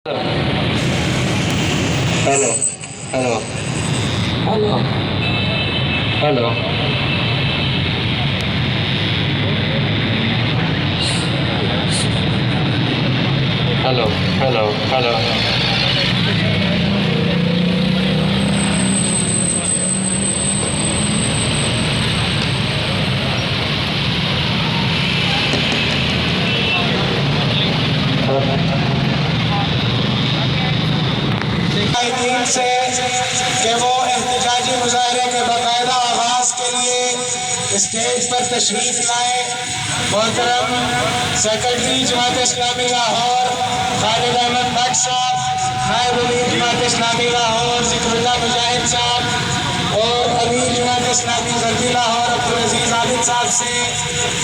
Hello hello hello hello hello hello hello दिन से कि वो एहतजाजी मुजाहरे के बाकायदा आगाज़ के लिए स्टेज पर तशरीफ़ लाए। मोहतरम सेक्रेटरी जमात इस्लामी लाहौर खालिद अहमद भट्ट साहब, नायब अमीर जमात इस्लामी लाहौर ज़िक्रुल्लाह मुजाहिद साहब और अमीर जमात इस्लामी गरबी लाहौर अब्दुल अजीज़ आबिद साहब से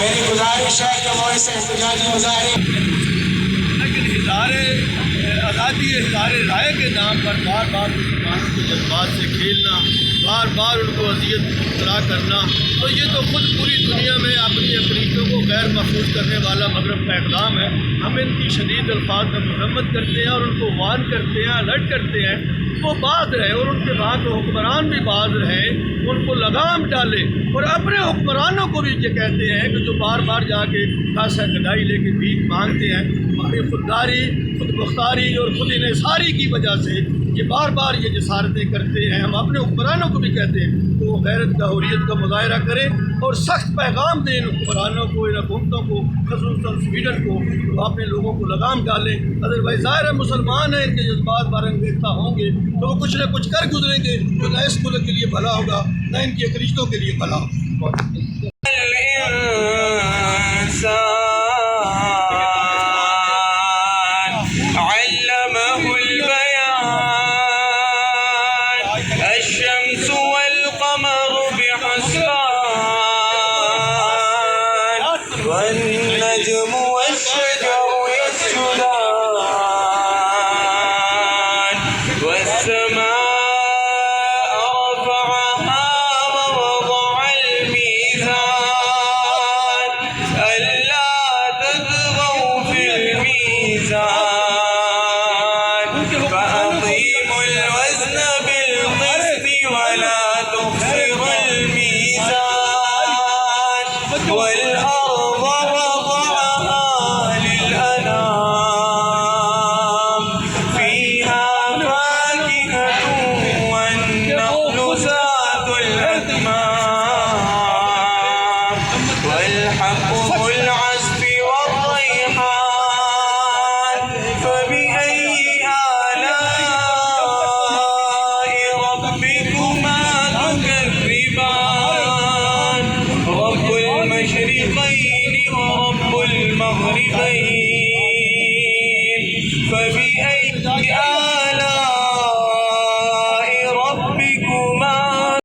मेरी गुजारिश है कि वो इस एहतजाजी मुजाहरे आज़ादी इज़हार राय के नाम पर बार बार मुसलमानों के जज्बात से खेलना, बार बार उनको अजियत मुबतला करना, तो ये तो खुद पूरी दुनिया में अपनी अक़लीतों को गैर महफूज करने वाला मगरब का इक़दाम है। हम इनकी शदीद अल्फाज में मरम्मत करते हैं और उनको वार्न करते हैं, अलर्ट करते हैं। वो बाज रहे और उनके बाद तो हुक्मरान भी बाज रहे, उनको लगाम डाले और अपने हुक्मरानों को भी ये कहते हैं कि जो बार बार जाके खासा गदाई लेके भीख मांगते हैं, हमारी खुददारी, खुद मुख्तारी और खुद इन्हिसारी की वजह से ये बार बार ये जसारतें करते हैं। हम अपने हुक्मरानों को भी कहते हैं तो वो गैरत का, हुर्रियत का मुजाहरा करें और सख्त पैगाम दें इन हुक्मरानों को, इन हुकूमतों को, ख़ुसूसन स्वीडन को, तो अपने लोगों को लगाम डालें। अदरवाइज़ ज़ाहिर है मुसलमान हैं, इनके जज्बात बारंगेज़ा होंगे तो वो कुछ न कुछ कर गुजरेंगे जो न इस मुल्क के लिए भला होगा न इनकी अक़लीतों के लिए भला होगा। والنجم والشجر يسجدان والسماء رفعها ووضع الميزان ألا تطغوا في الميزان فأقيموا الوزن بالقسط ولا تخسروا الميزان والأرض وضعها للأنام فيها فاكهة والنخل ذات الأكمام والحب ذو العصف والريحان فبأي آلاء ربكما تكذبان رب المشرقين ورب المغربين فبأي